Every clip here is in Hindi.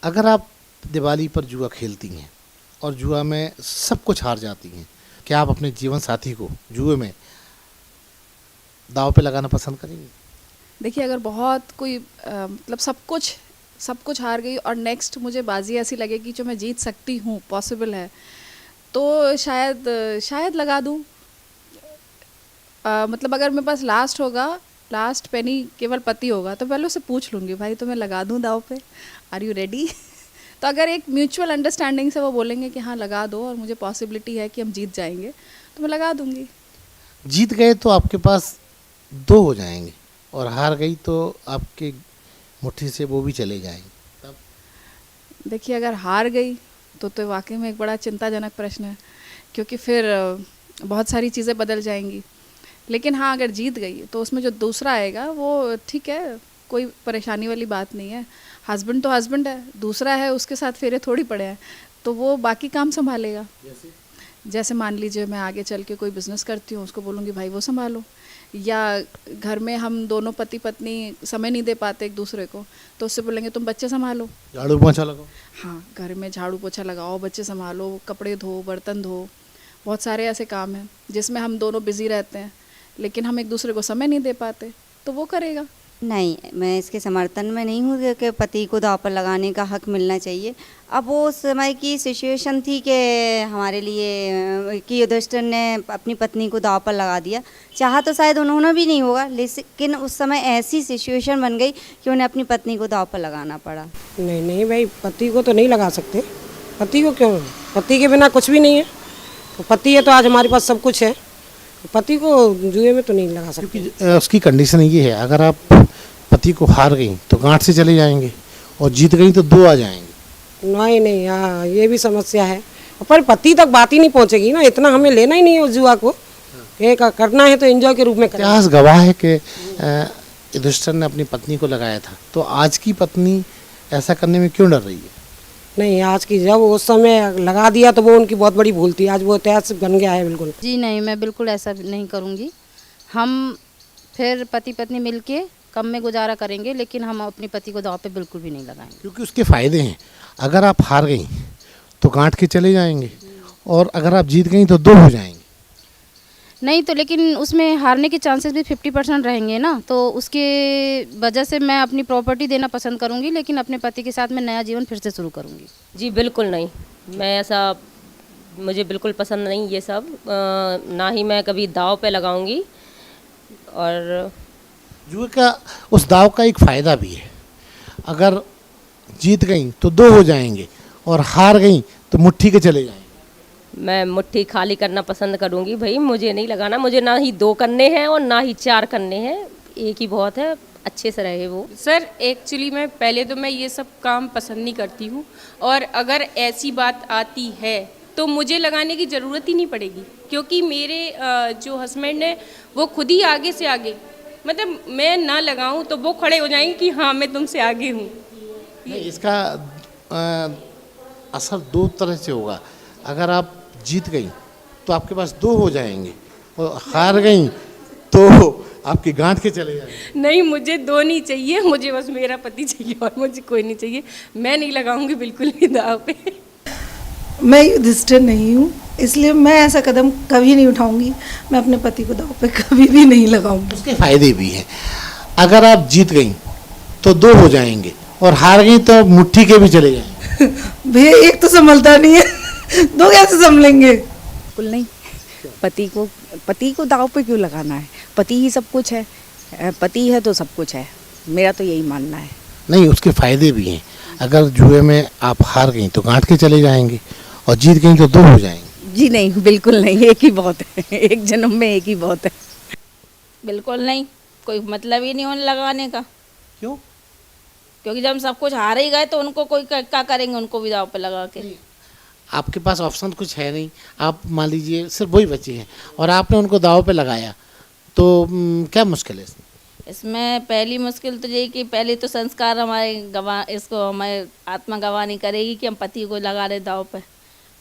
अगर आप दिवाली पर जुआ खेलती हैं और जुआ में सब कुछ हार जाती हैं, क्या आप अपने जीवन साथी को जुए में दांव पे लगाना पसंद करेंगी? देखिए, अगर बहुत कोई मतलब सब कुछ हार गई और नेक्स्ट मुझे बाजी ऐसी लगेगी जो मैं जीत सकती हूँ, पॉसिबल है, तो शायद लगा दूँ। मतलब अगर मेरे पास लास्ट पेनी केवल पति होगा, तो पहले उससे पूछ लूँगी, भाई तो मैं लगा दूँ दाव पे, आर यू रेडी? तो अगर एक म्यूचुअल अंडरस्टैंडिंग से वो बोलेंगे कि हाँ लगा दो और मुझे पॉसिबिलिटी है कि हम जीत जाएंगे, तो मैं लगा दूँगी। जीत गए तो आपके पास दो हो जाएंगे और हार गई तो आपके मुट्ठी से वो भी चले जाएंगे, तब? देखिए, अगर हार गई तो वाकई में एक बड़ा चिंताजनक प्रश्न है, क्योंकि फिर बहुत सारी चीज़ें बदल जाएंगी। लेकिन हाँ, अगर जीत गई तो उसमें जो दूसरा आएगा वो ठीक है, कोई परेशानी वाली बात नहीं है। हस्बैंड तो हस्बैंड है, दूसरा है, उसके साथ फेरे थोड़ी पड़े हैं, तो वो बाकी काम संभालेगा। जैसे मान लीजिए मैं आगे चल के कोई बिज़नेस करती हूँ, उसको बोलूँगी भाई वो संभालो, या घर में हम दोनों पति पत्नी समय नहीं दे पाते एक दूसरे को, तो उससे बोलेंगे तुम बच्चे संभालो। झाड़ू पोछा लगाओ। हाँ, घर में झाड़ू पोछा लगाओ, बच्चे संभालो, कपड़े धो, बर्तन धो, बहुत सारे ऐसे काम हैं जिसमें हम दोनों बिज़ी रहते हैं, लेकिन हम एक दूसरे को समय नहीं दे पाते, तो वो करेगा। नहीं, मैं इसके समर्थन में नहीं हूँ कि पति को दांव पर लगाने का हक मिलना चाहिए। अब वो उस समय की सिचुएशन थी कि हमारे लिए कि युधिष्ठिर ने अपनी पत्नी को दांव पर लगा दिया। चाहा तो शायद उन्होंने भी नहीं होगा, लेकिन उस समय ऐसी सिचुएशन बन गई कि उन्हें अपनी पत्नी को दांव पर लगाना पड़ा। नहीं नहीं भाई, पति को तो नहीं लगा सकते। पति को क्यों? पति के बिना कुछ भी नहीं है। तो पति है तो आज हमारे पास सब कुछ है। पति को जुए में तो नहीं लगा सकते। क्योंकि उसकी कंडीशन ये है, अगर आप पति को हार गई तो गांठ से चले जाएंगे और जीत गई तो दो आ जाएंगे। नहीं नहीं, हाँ ये भी समस्या है, पर पति तक बात ही नहीं पहुंचेगी ना। इतना हमें लेना ही नहीं है उस जुआ को, एक करना है तो एंजॉय के रूप में करना। इतिहास गवाह है कि युधिष्ठिर ने अपनी पत्नी को लगाया था, तो आज की पत्नी ऐसा करने में क्यों डर रही है? नहीं, आज की जब उस समय लगा दिया तो वो उनकी बहुत बड़ी भूल थी। आज वो इतिहास बन गया है बिल्कुल। जी नहीं, मैं बिल्कुल ऐसा नहीं करूँगी। हम फिर पति पत्नी मिलके कम में गुजारा करेंगे, लेकिन हम अपनी पति को दांव पे बिल्कुल भी नहीं लगाएंगे। क्योंकि उसके फ़ायदे हैं। अगर आप हार गई तो गांठ के चले जाएंगे, और अगर आप जीत गई तो दो हो जाएंगे। नहीं तो लेकिन उसमें हारने के चांसेस भी 50% रहेंगे ना, तो उसके वजह से मैं अपनी प्रॉपर्टी देना पसंद करूँगी, लेकिन अपने पति के साथ मैं नया जीवन फिर से शुरू करूँगी। जी बिल्कुल नहीं, मैं ऐसा, मुझे बिल्कुल पसंद नहीं ये सब। ना ही मैं कभी दाव पे लगाऊंगी। और जुए का, उस दाव का एक फ़ायदा भी है, अगर जीत गई तो दो हो जाएंगे और हार गई तो मुट्ठी के चले जाएंगे। मैं मुट्ठी खाली करना पसंद करूंगी भाई, मुझे नहीं लगाना। मुझे ना ही दो करने हैं और ना ही चार करने हैं, एक ही बहुत है, अच्छे से रहे वो। सर एक्चुअली मैं ये सब काम पसंद नहीं करती हूँ, और अगर ऐसी बात आती है तो मुझे लगाने की ज़रूरत ही नहीं पड़ेगी, क्योंकि मेरे जो हस्बैंड है वो खुद ही आगे से आगे, मतलब मैं ना लगाऊं तो वो खड़े हो जाएंगे कि हाँ मैं तुमसे आगे हूँ। नहीं, इसका असर दो तरह से होगा। अगर आप जीत गई तो आपके पास दो हो जाएंगे, और हार गई तो आपकी गांठ के चले जाएंगे। नहीं, मुझे दो नहीं चाहिए, मुझे बस मेरा पति चाहिए और मुझे कोई नहीं चाहिए। मैं नहीं लगाऊंगी बिल्कुल भी दाव पे। मैं युधिष्ठिर नहीं हूँ, इसलिए मैं ऐसा कदम कभी नहीं उठाऊंगी। मैं अपने पति को दांव पे कभी भी नहीं लगाऊंगी। उसके फायदे भी हैं। अगर आप जीत गई तो दो हो जाएंगे, और हार गई तो मुट्ठी के भी चले जाएंगे। भैया एक तो संभलता नहीं है, दो कैसे संभलेंगे? बिल्कुल नहीं, पति को दाव पे क्यों लगाना है? पति ही सब कुछ है, पति है तो सब कुछ है, मेरा तो यही मानना है। नहीं, उसके फायदे भी हैं। अगर जुए में आप हार गई तो गांठ के चले जाएंगे, और जीत गई तो दो हो जाएंगे। जी नहीं, बिल्कुल नहीं, एक ही बहुत है, एक जन्म में एक ही बहुत है। बिल्कुल नहीं, कोई मतलब ही नहीं उन्हें लगाने का। क्यों? क्योंकि जब हम सब कुछ हार ही गए तो उनको कोई क्या करेंगे, उनको भी दांव पे लगा के। आपके पास ऑप्शन कुछ है नहीं। आप मान लीजिए सिर्फ वही बचे हैं और आपने उनको दाव पे लगाया, तो क्या मुश्किल है इसमें? इसमें पहली मुश्किल तो यही कि पहले तो संस्कार हमारे आत्मा गवाह नहीं करेगी कि हम पति को लगा रहे दाव पे,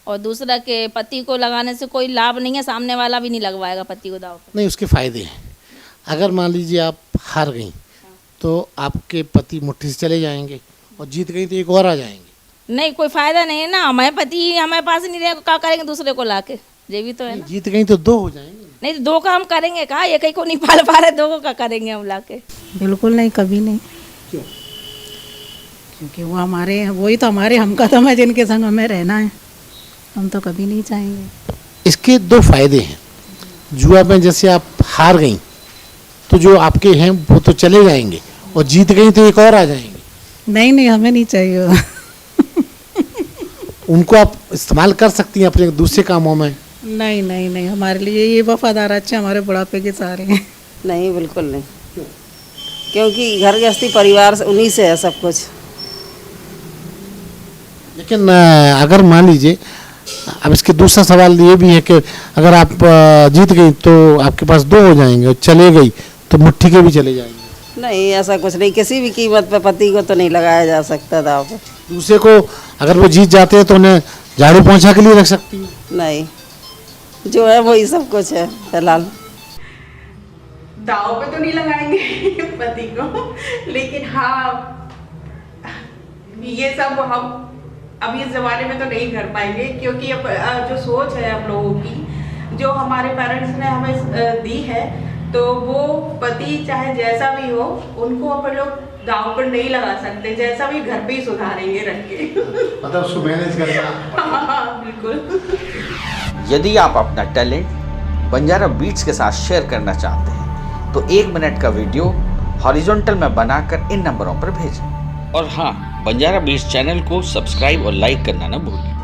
और दूसरा कि पति को लगाने से कोई लाभ नहीं है, सामने वाला भी नहीं लगवाएगा पति को दाव पे। नहीं, उसके फ़ायदे हैं। अगर मान लीजिए आप हार गई तो आपके पति मुट्ठी से चले जाएंगे, और जीत गई तो एक और आ जाएंगे। नहीं कोई फायदा नहीं है ना, हमारे पति हमारे पास नहीं रहेगा, क्या करेंगे दूसरे को लाके, ये भी तो है ना। जीत गई तो 2 हो जाएंगे। नहीं तो 2 का हम करेंगे कहा, एक ही को नहीं पाल पा रहे, 2 को क्या करेंगे हम लाके। बिल्कुल नहीं, कभी नहीं। क्यों? क्योंकि वो हमारे, वही तो हमारे हम कदम है जिनके संग हमें रहना है, हम तो कभी नहीं चाहेंगे। इसके 2 फायदे हैं। जुआ में जैसे आप हार गई तो जो आपके हैं वो तो चले जाएंगे, और जीत गई तो एक और आ जाएंगे। नहीं नहीं, हमें नहीं चाहिए वो। उनको आप इस्तेमाल कर सकती हैं अपने दूसरे कामों में। नहीं नहीं नहीं, हमारे लिए ये वफादार अच्छे हमारे बुढ़ापे के सारे हैं। नहीं बिल्कुल नहीं, क्योंकि घर गृहस्थी परिवार से उन्हीं से है सब कुछ। लेकिन अगर मान लीजिए, अब इसके दूसरा सवाल ये भी है कि अगर आप जीत गई तो आपके पास 2 हो जाएंगे, और चले गई तो मुट्ठी के भी चले जाएंगे। नहीं ऐसा कुछ नहीं, किसी भी कीमत पे पति को तो नहीं लगाया जा सकता दाव पे। दूसरे को अगर वो जीत जाते हैं तो उन्हें झाड़ू पोंछा के लिए रख सकती हैं। नहीं, जो है वही सब कुछ है फिलहाल। दाव पे तो नहीं लगाएंगे पति को, लेकिन हाँ ये सब हम अब इस ज़माने में तो नहीं कर पाएंगे, क्योंकि अब जो सोच है हम लोगों की, जो हमारे पेरेंट्स ने हमें दी है, तो वो पति चाहे जैसा भी हो उनको अपन लोग दाव पर नहीं लगा सकते, जैसा भी घर पे ही सुधारेंगे रख के। मतलब उसको मैनेज करना। हाँ बिल्कुल। यदि आप अपना टैलेंट बंजारा बीट्स के साथ शेयर करना चाहते हैं तो 1 मिनट का वीडियो हॉरिजॉन्टल में बनाकर इन नंबरों पर भेजें। और हाँ, बंजारा बीट्स चैनल को सब्सक्राइब और लाइक करना न भूलें।